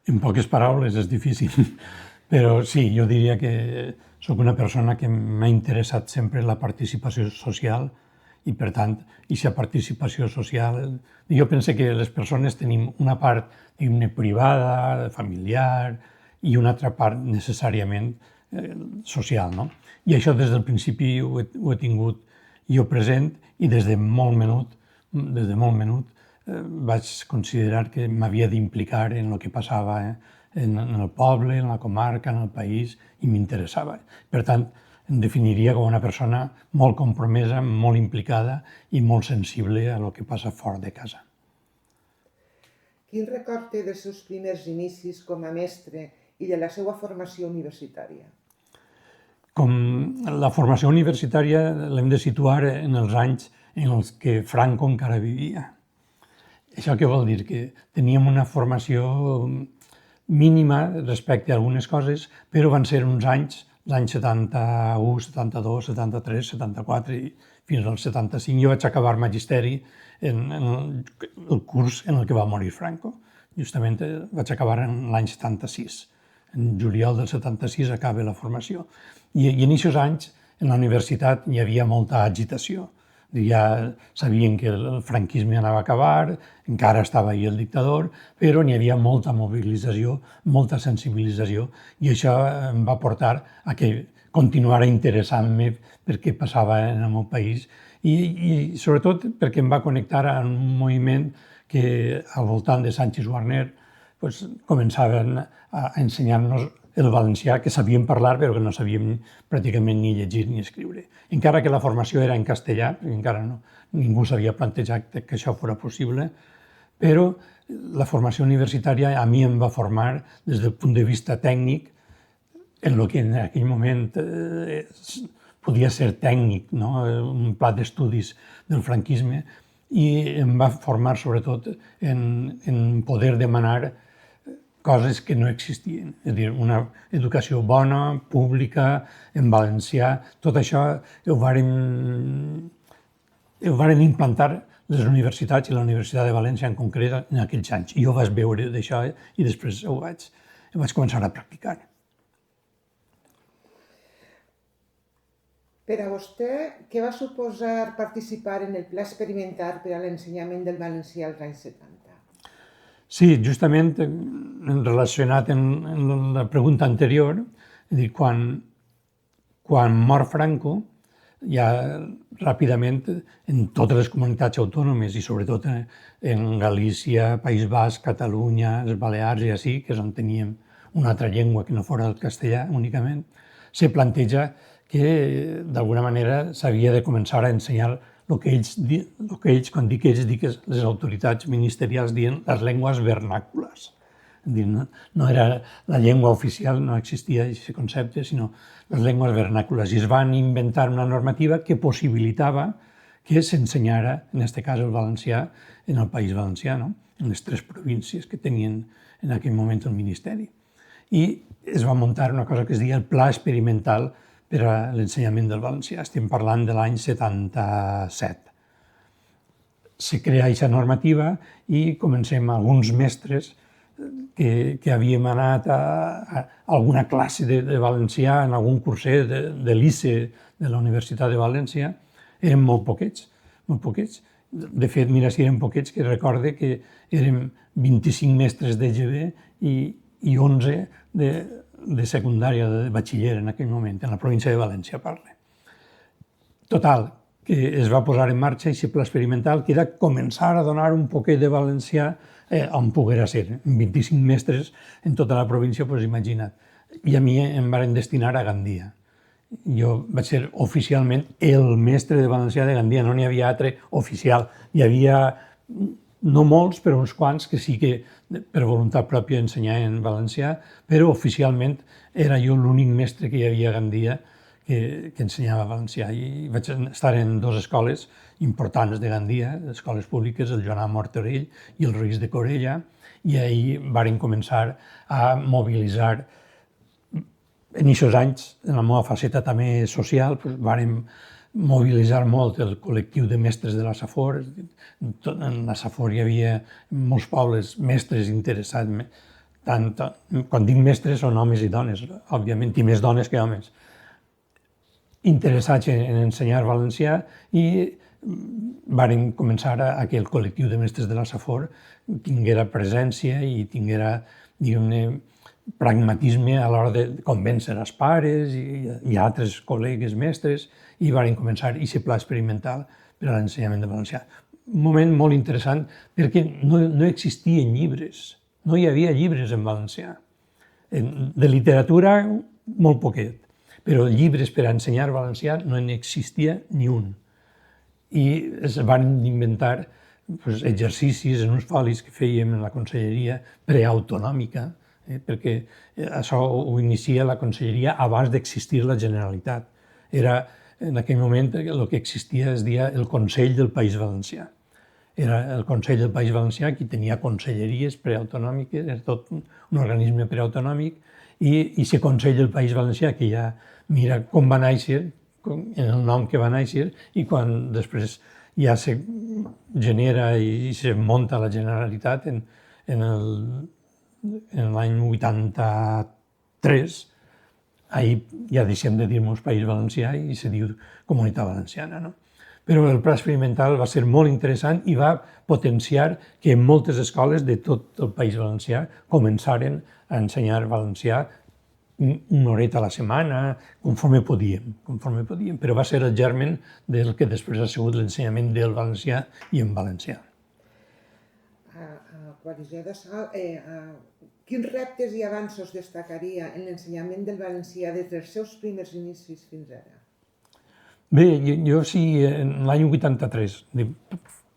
En poques paraules és difícil, però sí, jo diria que sóc una persona que m'ha interessat sempre la participació social i, per tant, aquesta participació social, jo penso que les persones tenim una part, diguem-ne, privada, familiar, i una altra part necessàriament social, no? I això des del principi ho he tingut jo present i des de molt menut, vaig considerar que m'havia d'implicar en el que passava en el poble, en la comarca, en el país, i m'interessava. Per tant, em definiria com una persona molt compromesa, molt implicada i molt sensible a el que passa fora de casa. Quin record té dels seus primers inicis com a mestre i de la seva formació universitària? Com la formació universitària l'hem de situar en els anys en els que Franco encara vivia. Això què vol dir? Que teníem una formació mínima respecte a algunes coses, però van ser uns anys, l'any 71, 72, 73, 74 i fins al 75. Jo vaig acabar magisteri en el curs en el que va morir Franco. Justament vaig acabar en l'any 76. En juliol del 76 acaba la formació. I en aquests anys, en la universitat, hi havia molta agitació. Ja sabien que el franquisme anava a acabar, encara estava ahí el dictador, però n'hi havia molta mobilització, molta sensibilització, i això em va portar a que continuara interessant-me per què passava en el meu país i sobretot perquè em va connectar amb un moviment que al voltant de Sánchez Warner començaven a ensenyar-nos el valencià, que sabíem parlar però que no sabíem pràcticament ni llegir ni escriure. Encara que la formació era en castellà, encara ningú s'havia plantejat que això fos possible, però la formació universitària a mi em va formar des del punt de vista tècnic en el que en aquell moment podia ser tècnic, no? Un pla d'estudis del franquisme, i em va formar sobretot en poder demanar coses que no existien. És a dir, una educació bona, pública, en valencià, tot això ho varen implantar les universitats i la Universitat de València en concret en aquells anys. I jo vaig veure d'això i després ho vaig començar a practicar. Per a vostè, què va suposar participar en el Pla Experimental per a l'ensenyament del valencià als anys 70? Sí, justament relacionat amb la pregunta anterior, és a dir, quan mor Franco, ja ràpidament en totes les comunitats autònomes i sobretot en Galícia, País Basc, Catalunya, les Balears i així, que és on teníem una altra llengua que no fora el castellà únicament, se planteja que d'alguna manera s'havia de començar a ensenyar el que ells, quan dic ells, dic les autoritats ministerials, diuen les llengües vernàcules. No era la llengua oficial, no existia aquest concepte, sinó les llengües vernàcules. I es van inventar una normativa que possibilitava que s'ensenyara, en aquest cas el valencià, en el País Valencià, no? En les 3 províncies que tenien en aquell moment el Ministeri. I es va muntar una cosa que es deia el Pla Experimental per a l'ensenyament del valencià. Estem parlant de l'any 77. Se crea aquesta normativa i comencem alguns mestres que havíem anat a alguna classe de valencià en algun curset de l'ICE de la Universitat de València. Eren molt poquets, molt poquets. De fet, mira, si eren poquets, que recorde que érem 25 mestres d'EGB i 11 de secundària, de batxiller en aquell moment, en la província de València, parle. Total, que es va posar en marxa aquest pla experimental, que era començar a donar un poquet de valencià on poguera ser. 25 mestres en tota la província, doncs imagina't. I a mi em van destinar a Gandia. Jo vaig ser oficialment el mestre de valencià de Gandia, no n'hi havia altre oficial. Hi havia no molts, però uns quants que sí que per voluntat pròpia ensenyaven valencià, però oficialment era jo l'únic mestre que hi havia a Gandia que ensenyava valencià. I vaig estar en 2 escoles importants de Gandia, escoles públiques, el Joan Martorell i el Ruiz de Corella, i ahir varen començar a mobilitzar. En aquests anys, en la meva faceta també social, vàrem mobilitzar molt el col·lectiu de mestres de la Safor. En la Safor hi havia en molts pobles mestres interessats, Quan dic mestres són homes i dones, òbviament, i més dones que homes, interessats en ensenyar valencià, i varen començar a que el col·lectiu de mestres de la Safor tinguera presència i tinguera, diguem-ne, pragmatisme a l'hora de convèncer els pares i altres col·legues mestres, i varen començar aquest pla experimental per a l'ensenyament de valencià. Un moment molt interessant perquè no existien llibres, no hi havia llibres en valencià. De literatura, molt poquet, però llibres per a ensenyar valencià no n'existia ni un. I es van inventar exercicis en uns folis que fèiem en la conselleria preautonòmica, perquè això ho inicia la conselleria abans d'existir la Generalitat. En aquell moment el que existia es deia el Consell del País Valencià. Era el Consell del País Valencià qui tenia conselleries preautonòmiques, era tot un organisme preautonòmic, i aquest Consell del País Valencià, que ja mira com va néixer, en el nom que va néixer, i quan després ja se genera i se munta la Generalitat en l'any 83, ahir ja deixem de dir-nos País Valencià i se diu Comunitat Valenciana, no? Però el pla experimental va ser molt interessant i va potenciar que moltes escoles de tot el País Valencià començaren a ensenyar valencià una horeta a la setmana, conforme podíem, però va ser el germen del que després ha sigut l'ensenyament del valencià i en valencià. Coalició de Sal, quins reptes i avanços destacaria en l'ensenyament del valencià des dels seus primers inicis fins ara? Bé, jo sí, en l'any 83,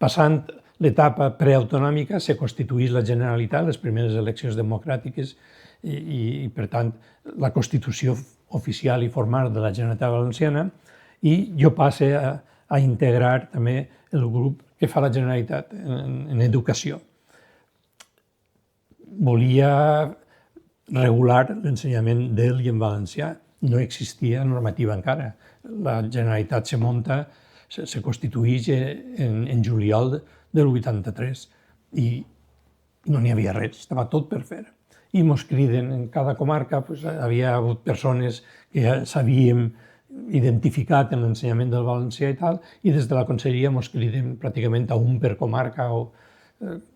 passant l'etapa preautonòmica, se constituïx la Generalitat, les primeres eleccions democràtiques, i per tant la Constitució oficial i formal de la Generalitat Valenciana, i jo passe a integrar també el grup que fa la Generalitat en educació. Volia regular l'ensenyament del i en valencià. No existia normativa encara. La Generalitat se munta, se constituïx en juliol del 83 i no n'hi havia res, estava tot per fer. I mos criden, en cada comarca havia hagut persones que s'havíem identificat en l'ensenyament del valencià i tal, i des de la conselleria mos criden pràcticament a un per comarca o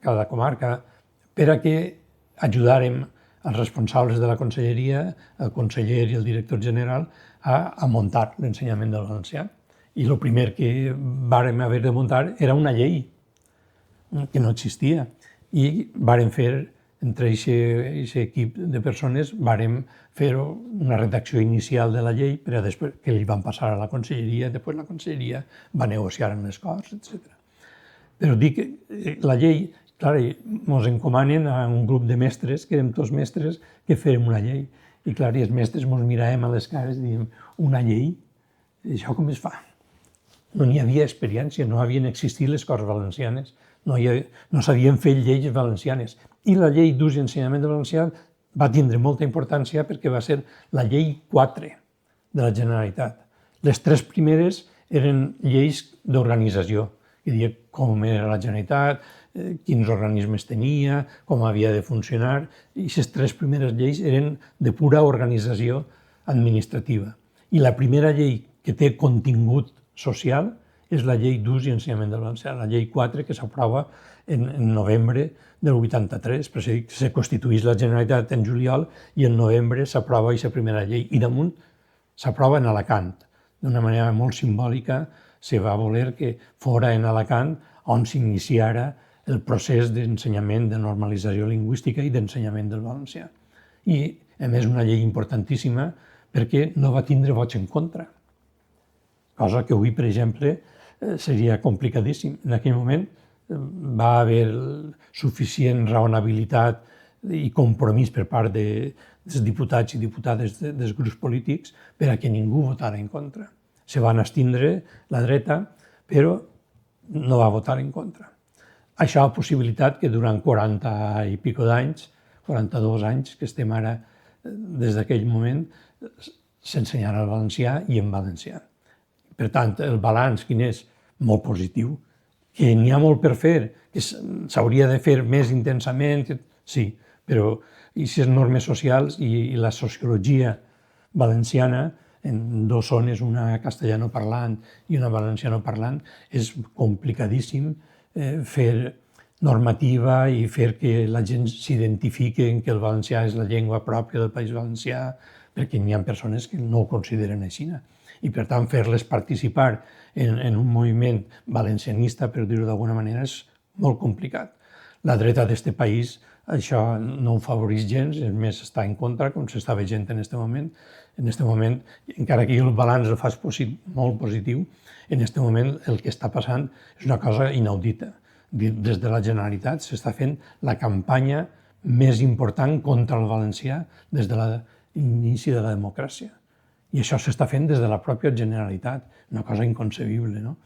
cada comarca, per a que ajudàrem els responsables de la conselleria, el conseller i el director general, a muntar l'ensenyament del valencià. I el primer que vàrem haver de muntar era una llei, que no existia. I vàrem fer, entre aquest equip de persones, vàrem fer una redacció inicial de la llei, però després que li van passar a la conselleria, després la conselleria va negociar amb les Corts, etc. Però dic que la llei, clar, ens encomanen a un grup de mestres, que érem tots mestres, que fèrem una llei. I clar, els mestres ens miràvem a les cares i dèiem, una llei? Això com es fa? No n'hi havia experiència, no havien existit les Corts Valencianes, no s'havien fet lleis valencianes. I la llei d'ús i ensenyament de valencià va tindre molta importància perquè va ser la llei 4 de la Generalitat. Les 3 primeres eren lleis d'organització, que deia com era la Generalitat, quins organismes tenia, com havia de funcionar, i les 3 primeres lleis eren de pura organització administrativa. I la primera llei que té contingut social és la llei d'ús i ensenyament del valencià, la llei 4, que s'aprova en novembre del 83, però se constituïx la Generalitat en juliol i en novembre s'aprova aquesta primera llei. I damunt s'aprova en Alacant. D'una manera molt simbòlica se va voler que fora en Alacant on s'iniciara el procés d'ensenyament, de normalització lingüística i d'ensenyament del valencià. I, a més, una llei importantíssima perquè no va tindre vots en contra, cosa que avui, per exemple, seria complicadíssim. En aquell moment va haver suficient raonabilitat i compromís per part dels diputats i diputades dels grups polítics per a que ningú votara en contra. Se van abstindre la dreta, però no va votar en contra. Això ha possibilitat que durant 40 i pico d'anys, 42 anys que estem ara des d'aquell moment, s'ensenyarà el valencià i en valencià. Per tant, el balanç quin és? Molt positiu. Que n'hi ha molt per fer, que s'hauria de fer més intensament, sí, però aquestes normes socials i la sociologia valenciana, en dues zones, una castellanoparlant i una valencianoparlant, és complicadíssim fer normativa i fer que la gent s'identifiqui que el valencià és la llengua pròpia del País Valencià, perquè n'hi ha persones que no ho consideren així. I, per tant, fer-les participar en un moviment valencianista, per dir-ho d'alguna manera, és molt complicat. La dreta d'aquest país això no ho favoreix gens, és més, està en contra, com s'està veient en aquest moment. En aquest moment, encara que el balanç el fas molt positiu, en aquest moment el que està passant és una cosa inaudita. Des de la Generalitat s'està fent la campanya més important contra el valencià des de l'inici de la democràcia. I això s'està fent des de la pròpia Generalitat, una cosa inconcebible, no?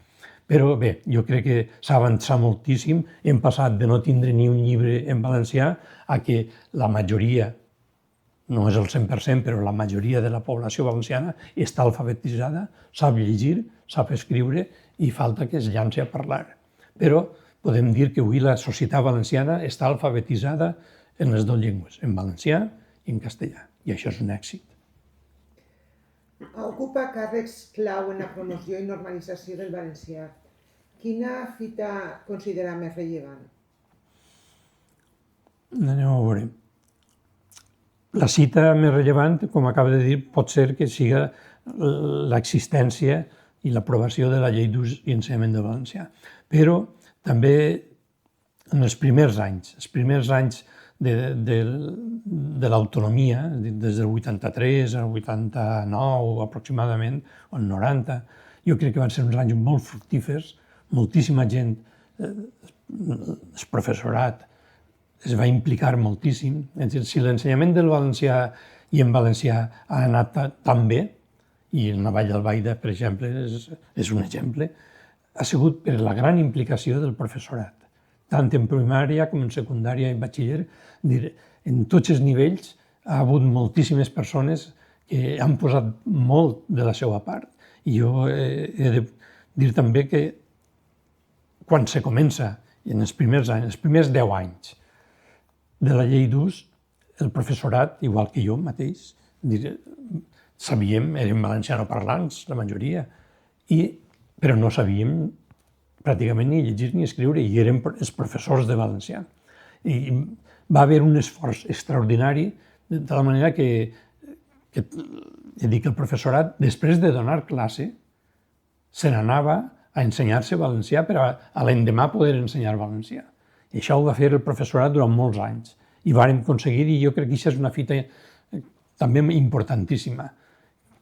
Però bé, jo crec que s'ha avançat moltíssim. Hem passat de no tindre ni un llibre en valencià a que la majoria, no és el 100%, però la majoria de la població valenciana està alfabetitzada, sap llegir, sap escriure i falta que es llanci a parlar. Però podem dir que avui la societat valenciana està alfabetitzada en les dues llengües, en valencià i en castellà, i això és un èxit. Ocupa càrrecs clau en la promoció i normalització del valencià. Quina fita considera més rellevant? Anem a veure. La cita més rellevant, com acaba de dir, pot ser que sigui l'existència i l'aprovació de la Llei d'Ús i Ensenyament del Valencià. Però també en els primers anys de l'autonomia, des del 83 al 89 aproximadament, o el 90, jo crec que van ser uns anys molt fructífers, moltíssima gent, el professorat, es va implicar moltíssim. Si l'ensenyament del valencià i en valencià ha anat tan bé, i en la Vall d'Albaida, per exemple, és un exemple, ha sigut per la gran implicació del professorat, tant en primària com en secundària i batxiller. En tots els nivells ha hagut moltíssimes persones que han posat molt de la seva part. I jo he de dir també que quan se comença, en els primers anys, els primers 10 anys de la llei d'ús, el professorat, igual que jo mateix, sabíem, érem valencianoparlants, la majoria, però no sabíem pràcticament ni llegir ni escriure, i érem els professors de valencià. I va haver un esforç extraordinari, de tal manera que el professorat, després de donar classe, se n'anava a ensenyar-se valencià per a l'endemà poder ensenyar valencià. I això ho va fer el professorat durant molts anys. I vàrem aconseguir, i jo crec que això és una fita també importantíssima,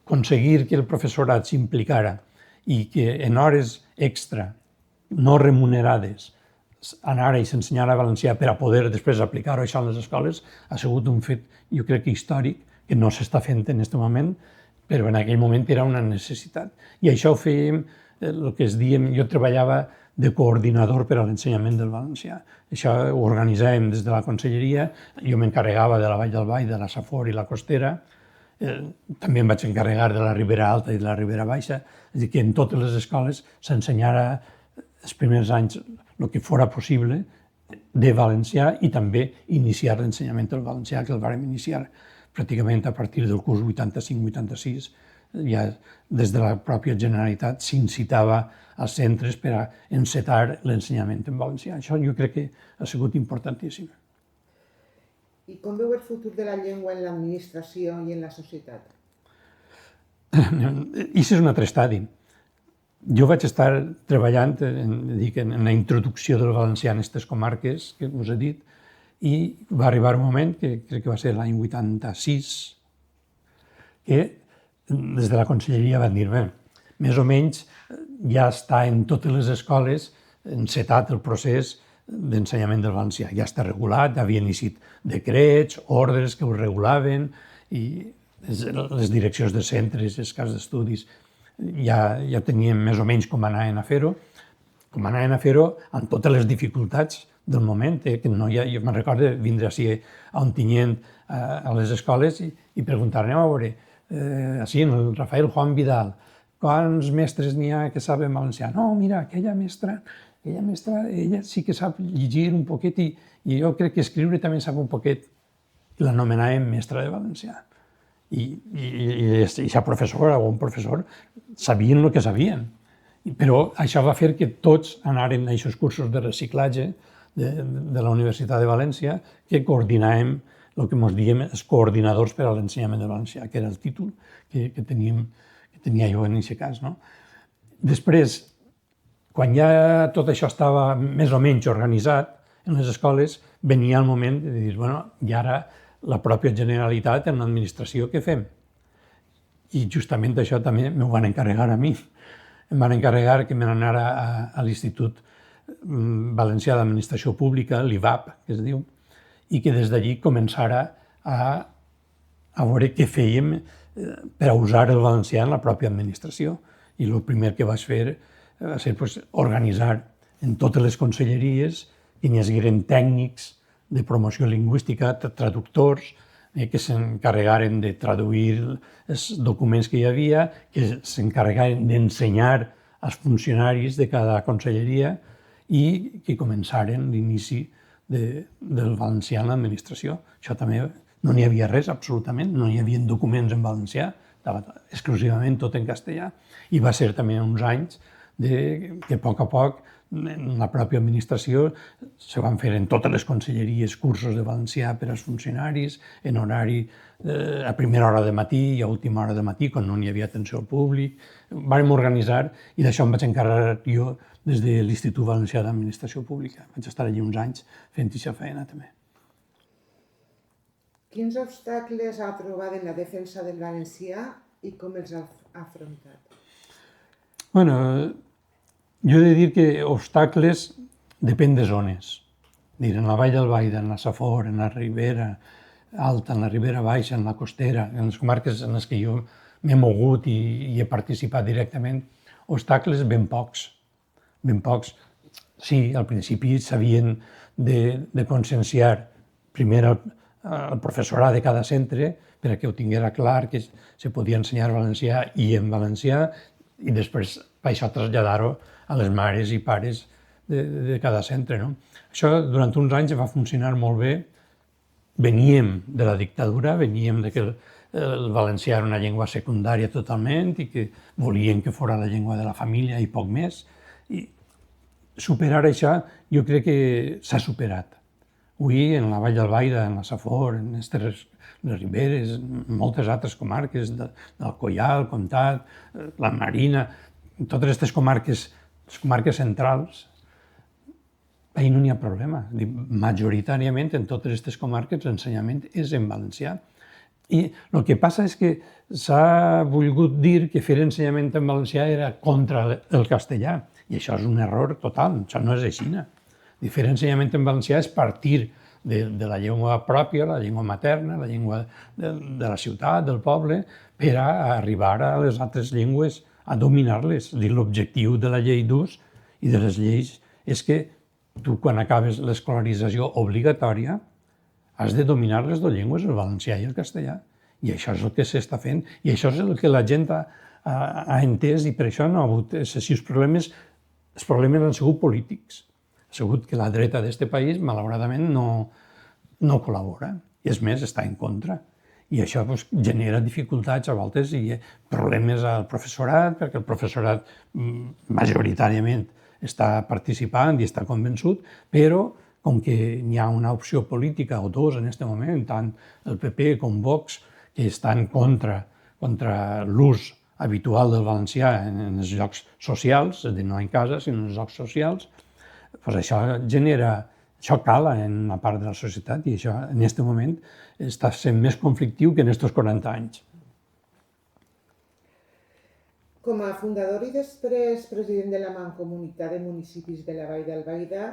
aconseguir que el professorat s'implicara i que en hores extra, no remunerades, anara i s'ensenyara valencià per a poder després aplicar-ho això a les escoles, ha sigut un fet, jo crec que històric, que no s'està fent en aquest moment, però en aquell moment era una necessitat. I això ho fèiem, el que es diem, jo treballava de coordinador per a l'ensenyament del valencià. Això ho organitzàvem des de la conselleria, jo m'encarregava de la Vall d'Albaida, de la Safor i la Costera, també em vaig encarregar de la Ribera Alta i de la Ribera Baixa, és a dir, que en totes les escoles s'ensenyara els primers anys el que fora possible de valencià i també iniciar l'ensenyament del valencià, que el vàrem iniciar pràcticament a partir del curs 85-86. Ja des de la pròpia Generalitat s'incitava als centres per a encetar l'ensenyament en valencià. Això jo crec que ha sigut importantíssim. I com veu el futur de la llengua en l'administració i en la societat? Això és un altre estadi. Jo vaig estar treballant en la introducció del valencià en aquestes comarques que us he dit, i va arribar un moment, que crec que va ser l'any 86, que des de la conselleria van dir, bé, més o menys ja està en totes les escoles encetat el procés d'ensenyament del valencià. Ja està regulat, ja havien iniciat decrets, ordres que ho regulaven, i les direccions de centres, les cases d'estudis, ja tenien més o menys com anaven a fer-ho, amb totes les dificultats del moment, que no hi ha, jo me'n recordo vindre així a Ontinyent a les escoles i preguntar, anem a veure, així, el Rafael Juan Vidal, quants mestres n'hi ha que saben valencià? No, mira, aquella mestra, ella sí que sap llegir un poquet i jo crec que escriure també sap un poquet. que l'anomenàvem mestra de valencià. I aquesta professora o un professor sabien el que sabien. Però això va fer que tots anaren a aquests cursos de reciclatge de la Universitat de València, que coordinàvem el que ens diem els coordinadors per a l'ensenyament de valencià, que era el títol que tenia jo en aquest cas. Després, quan ja tot això estava més o menys organitzat en les escoles, venia el moment de dir, bueno, i ara la pròpia Generalitat en l'administració, què fem? I justament això també m'ho van encarregar a mi. Em van encarregar que me n'anara a l'Institut Valencià d'Administració Pública, l'IVAP, que es diu, i que des d'allí començara a veure què fèiem per a usar el valencià en la pròpia administració. I el primer que vaig fer va ser organitzar en totes les conselleries que n'hi hagueren tècnics de promoció lingüística, traductors, que s'encarregaren de traduir els documents que hi havia, que s'encarregaren d'ensenyar als funcionaris de cada conselleria i que començaren l'inici del valencià en l'administració. Això també no n'hi havia res, absolutament, no hi havia documents en valencià, estava exclusivament tot en castellà. I va ser també uns anys que a poc en la pròpia administració se van fer en totes les conselleries cursos de valencià per als funcionaris, en horari a primera hora de matí i a última hora de matí, quan no n'hi havia atenció al públic. Vàrem organitzar i d'això em vaig encarregar jo des de l'Institut Valencià d'Administració Pública. Vaig estar allí uns anys fent aquesta feina també. Quins obstacles ha trobat en la defensa del valencià i com els ha afrontat? Bueno, jo he de dir que obstacles depèn de zones. En la Vall d'Albaida, en la Safor, en la Ribera Alta, en la Ribera Baixa, en la Costera, en les comarques en les que jo m'he mogut i he participat directament, obstacles ben pocs. Ben pocs. Sí, al principi s'havien de conscienciar primer el professorat de cada centre perquè ho tinguera clar que se podia ensenyar valencià i en valencià i després per això traslladar-ho a les mares i pares de cada centre. Això durant uns anys va funcionar molt bé. Veníem de la dictadura, veníem de que el valencià era una llengua secundària totalment i que volien que fos la llengua de la família i poc més. I superar això jo crec que s'ha superat. Avui en la Vall d'Albaida, en la Safor, en les Riberes, en moltes altres comarques, del Collà, el Comtat, la Marina, en totes aquestes comarques, les comarques centrals, ahí no n'hi ha problema. Majoritàriament en totes aquestes comarques l'ensenyament és en valencià. I el que passa és que s'ha volgut dir que fer ensenyament en valencià era contra el castellà. I això és un error total, això no és així. Fer ensenyament en valencià és partir de la llengua pròpia, la llengua materna, la llengua de la ciutat, del poble, per a arribar a les altres llengües, a dominar-les. L'objectiu de la llei d'ús i de les lleis és que tu, quan acabes l'escolarització obligatòria, has de dominar les dues llengües, el valencià i el castellà. I això és el que s'està fent, i això és el que la gent ha entès, i per això no ha hagut excessius problemes. Els problemes han sigut polítics. Ha sigut que la dreta d'aquest país, malauradament, no col·labora. I és més, està en contra. I això genera dificultats a voltes i problemes al professorat, perquè el professorat majoritàriament està participant i està convençut, però com que n'hi ha una opció política o dos en aquest moment, tant el PP com Vox, que estan contra l'ús habitual del valencià en els llocs socials, és a dir, no en casa, sinó en els llocs socials, això cala en una part de la societat i això en aquest moment està sent més conflictiu que en aquests 40 anys. Com a fundador i després president de la Mancomunitat de Municipis de la Vall d'Albaida,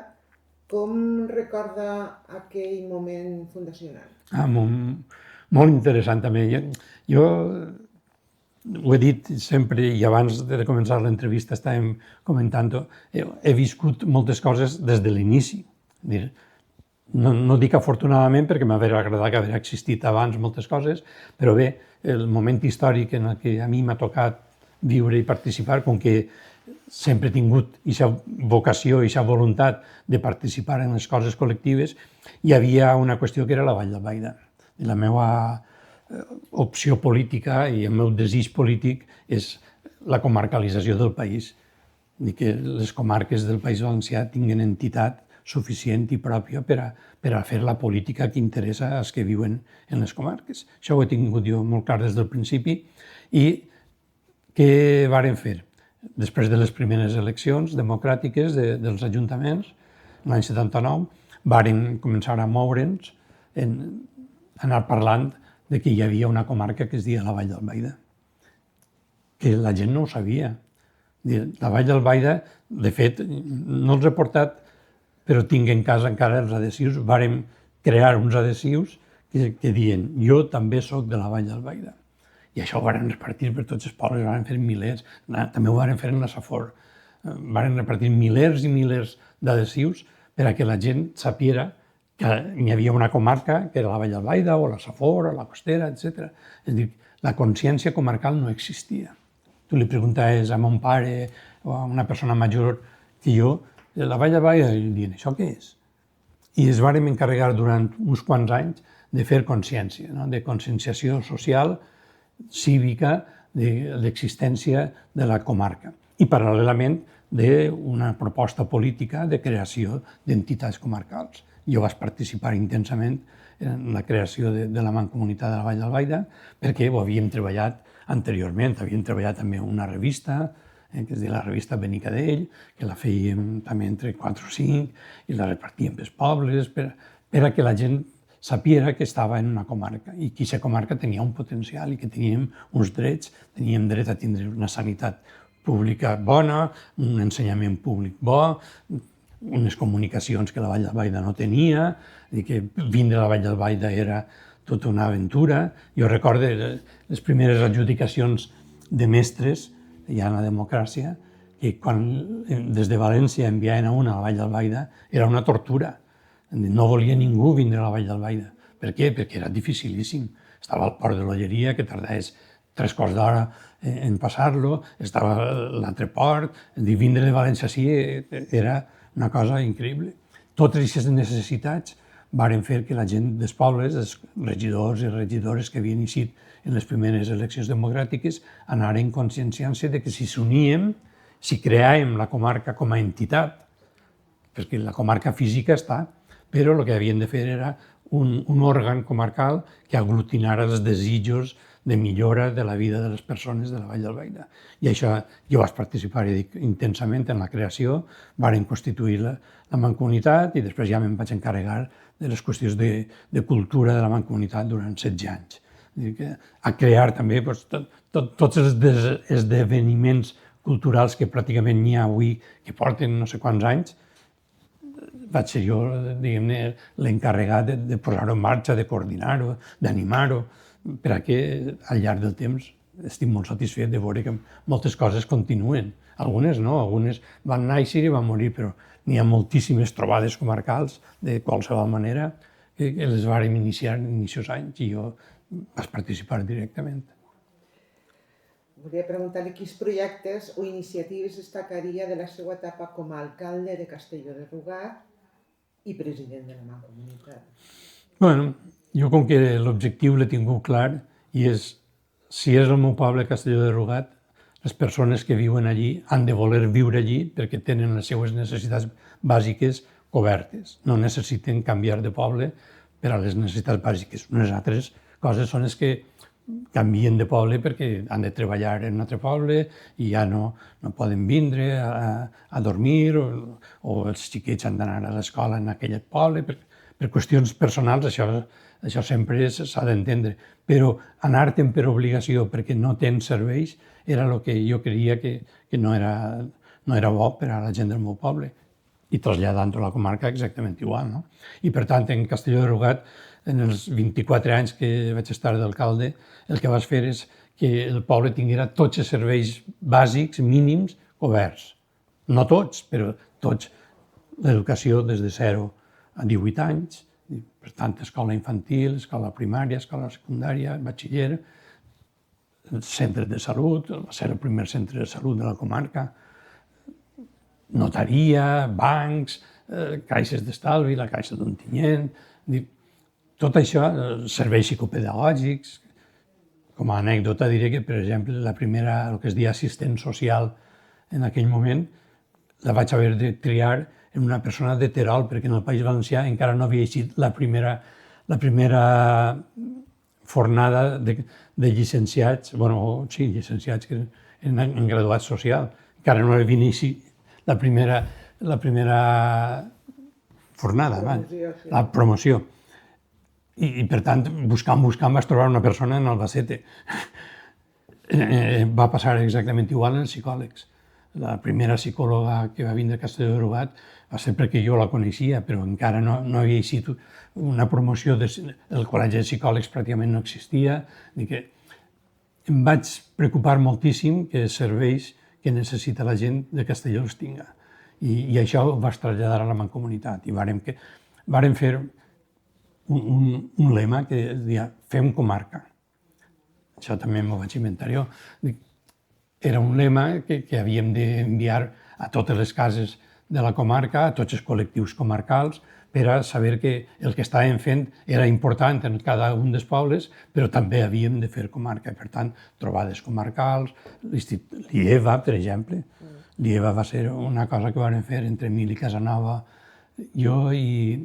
com recorda aquell moment fundacional? Molt interessant també. Jo ho he dit sempre i abans de començar l'entrevista estàvem comentant-ho, he viscut moltes coses des de l'inici. No dic afortunadament perquè m'hauria agradat que hagués existit abans moltes coses, però bé, el moment històric en el que a mi m'ha tocat viure i participar, com que sempre he tingut aquesta vocació i aquesta voluntat de participar en les coses col·lectives, hi havia una qüestió que era la Vall d'Albaida. I la meva opció política i el meu desig polític és la comarcalització del país, i que les comarques del País Valencià tinguin entitat suficient i pròpia per a fer la política que interessa als que viuen en les comarques. Això ho he tingut jo molt clar des del principi. I què vàrem fer? Després de les primeres eleccions democràtiques dels ajuntaments, l'any 79, vàrem començar a moure'ns, anar parlant de que hi havia una comarca que es deia la Vall d'Albaida, que la gent no ho sabia. La Vall d'Albaida, de fet, no els he portat, però tinc en casa encara els adhesius. Vàrem crear uns adhesius que diuen jo també sóc de la Vall d'Albaida. I això ho vàrem repartir per tots els pobles, vàrem fer milers, també ho vàrem fer en la Safor. Vàrem repartir milers i milers d'adhesius per a que la gent sapiera que hi havia una comarca que era la Vall d'Albaida o la Safor o la Costera, etc. És a dir, la consciència comarcal no existia. Tu li preguntaves a mon pare o a una persona major que jo, la Vall d'Albaida, i diuen, això què és? I es vàrem encarregar durant uns quants anys de fer consciència, no? De conscienciació social, cívica, de l'existència de la comarca. I paral·lelament d'una proposta política de creació d'entitats comarcals. Jo vaig participar intensament en la creació de la Mancomunitat de la Vall d'Albaida perquè ho havíem treballat anteriorment. Havíem treballat també una revista, que es deia la revista Benicadell, que la fèiem també entre 4 o 5 i la repartíem pels pobles per a que la gent sapiera que estava en una comarca i que aquesta comarca tenia un potencial i que teníem uns drets, teníem dret a tindre una sanitat pública bona, un ensenyament públic bo, unes comunicacions que la Vall d'Albaida no tenia, i que vindre a la Vall d'Albaida era tota una aventura. Jo recordo les primeres adjudicacions de mestres, ja en la democràcia, que quan des de València enviaven a una a la Vall d'Albaida era una tortura. No volia ningú vindre a la Vall d'Albaida. Per què? Perquè era dificilíssim. Estava al port de l'Olleria, que tardaves 3 quarts d'hora en passar-lo, estava a l'altre port, vindre de València sí era una cosa increïble. Totes aquestes necessitats varen fer que la gent dels pobles, els regidors i regidores que havien eixit en les primeres eleccions democràtiques, anaren conscienciant-se de que si s'uníem, si creàvem la comarca com a entitat, perquè la comarca física està, però el que havien de fer era un òrgan comarcal que aglutinara els desitjos de millora de la vida de les persones de la Vall d'Albaida. I això jo vaig participar intensament en la creació, varen constituir la Mancomunitat i després ja me'n vaig encarregar de les qüestions de cultura de la Mancomunitat durant 16 anys. A crear també tots els esdeveniments culturals que pràcticament n'hi ha avui, que porten no sé quants anys, vaig ser jo, diguem-ne, l'encarregat de posar-ho en marxa, de coordinar-ho, d'animar-ho, per a que al llarg del temps estic molt satisfet de veure que moltes coses continuen. Algunes no, algunes van néixer i van morir, però n'hi ha moltíssimes trobades comarcals de qualsevol manera que les vàrem iniciar en inicis anys i jo vaig participar directament. Volia preguntar-li quins projectes o iniciatives destacaria de la seva etapa com a alcalde de Castelló de Rugat i president de la Mancomunitat. Bueno, jo com que l'objectiu l'he tingut clar i és, si és el meu poble Castelló de Rugat, les persones que viuen allí han de voler viure allí perquè tenen les seues necessitats bàsiques cobertes. No necessiten canviar de poble per a les necessitats bàsiques. Unes altres coses són les que canvien de poble perquè han de treballar en un altre poble i ja no poden vindre a dormir o els xiquets han d'anar a l'escola en aquell poble. Per qüestions personals això sempre s'ha d'entendre, però anar-te'n per obligació perquè no tens serveis era el que jo creia que no era bo per a la gent del meu poble i traslladant-ho a la comarca exactament igual. No? I per tant, en Castelló de Rugat, en els 24 anys que vaig estar d'alcalde, el que vaig fer és que el poble tinguera tots els serveis bàsics, mínims, coberts. No tots, però tots. L'educació des de 0 a 18 anys, per tant, escola infantil, escola primària, escola secundària, batxiller, centres de salut, va ser el primer centre de salut de la comarca, notaria, bancs, caixes d'estalvi, la caixa d'Ontinyent, tot això, serveis psicopedagògics, com a anècdota diré que, per exemple, la primera, el que es deia assistent social en aquell moment, la vaig haver de triar en una persona de Terol, perquè en el País Valencià encara no havia eixit la primera fornada de llicenciats, llicenciats en graduat social. Encara no havia eixit la primera fornada, la promoció. I per tant, buscant, vaig trobar una persona en Albacete. Va passar exactament igual en els psicòlegs. La primera psicòloga que va vindre a Castelló de Rugat va ser perquè jo la coneixia, però encara no havia eixit una promoció. El col·legi de psicòlegs pràcticament no existia. Em vaig preocupar moltíssim que els serveis que necessita la gent de Castelló els tinga. I això ho vaig traslladar a la Mancomunitat. I vàrem fer un lema que deia fem comarca. Això també m'ho vaig inventar jo. Era un lema que havíem d'enviar a totes les cases de la comarca, a tots els col·lectius comarcals, per a saber que el que estàvem fent era important en cada un dels pobles, però també havíem de fer comarca. Per tant, trobades comarcals, l'IEVA, per exemple. L'IEVA va ser una cosa que vam fer entre Emili Casanova, jo i...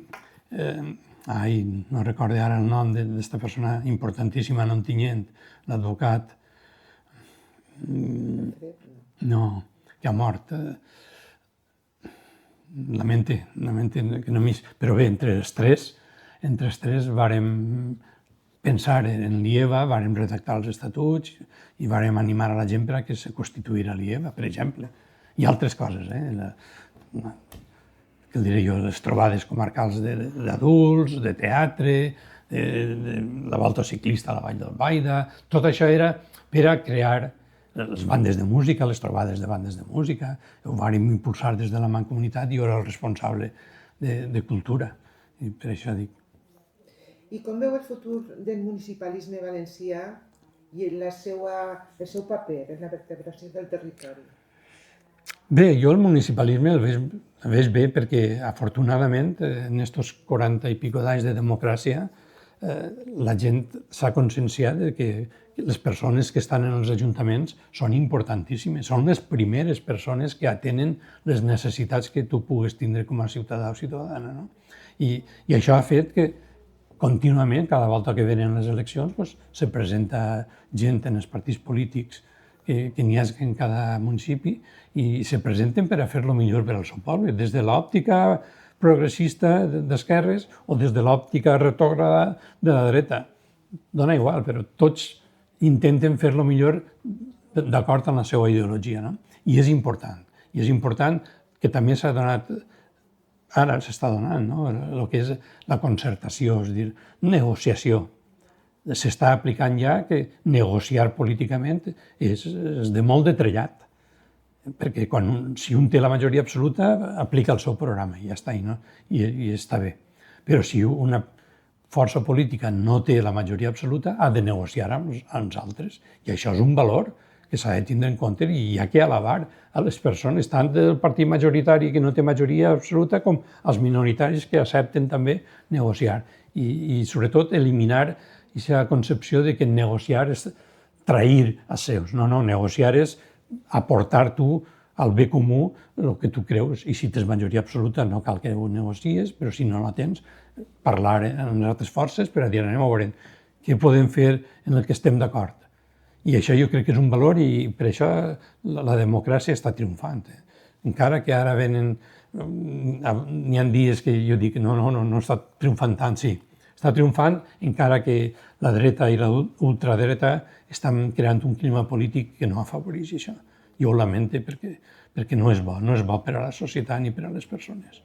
no recordo ara el nom d'esta persona importantíssima en Ontinyent, l'advocat... No, que ha mort. Lamente que no m'hi... Però bé, entre els tres vàrem pensar en l'IEVA, vàrem redactar els estatuts i vàrem animar a la gent per a que se constituïra l'IEVA, per exemple. I altres coses, que diré jo, les trobades comarcals d'adults, de teatre, la volta ciclista a la Vall d'Albaida. Tot això era per a crear les bandes de música, les trobades de bandes de música. Ho vàrem impulsar des de la Mancomunitat i jo era el responsable de cultura. I per això dic. I com veu el futur del municipalisme valencià i el seu paper en la vertebració del territori? Bé, jo el municipalisme el veig bé perquè, afortunadament, en aquests 40 i pico d'anys de democràcia, la gent s'ha conscienciat de que les persones que estan en els ajuntaments són importantíssimes, són les primeres persones que atenen les necessitats que tu puguis tindre com a ciutadà o ciutadana. No? I això ha fet que contínuament, cada volta que venen les eleccions, se presenta gent en els partits polítics que n'hi ha en cada municipi i se presenten per a fer-lo millor per al seu poble, des de l'òptica progressista d'esquerres o des de l'òptica retògrada de la dreta. Dona igual, però tots intenten fer-lo millor d'acord amb la seva ideologia. No? I és important. I és important que també s'ha donat, ara s'està donant, el que és la concertació, és a dir, negociació. S'està aplicant ja que negociar políticament és de molt de trellat. Perquè si un té la majoria absoluta, aplica el seu programa i ja està, i està bé. Però si una força política no té la majoria absoluta, ha de negociar amb els altres. I això és un valor que s'ha de tindre en compte i hi ha que alabar a les persones, tant del partit majoritari que no té majoria absoluta com els minoritaris que accepten també negociar. I sobretot eliminar aquesta concepció de que negociar és trair els seus. No, negociar és aportar tu al bé comú el que tu creus. I si tens majoria absoluta no cal que ho negocies, però si no la tens, parlar amb les altres forces per a dir anem a veure què podem fer en el que estem d'acord. I això jo crec que és un valor i per això la democràcia està triomfant. Encara que ara n'hi ha dies que jo dic no està triomfant tant, sí. Està triomfant encara que la dreta i la ultradreta estan creant un clima polític que no afavoreix això. Jo ho lamento perquè no és bo per a la societat ni per a les persones.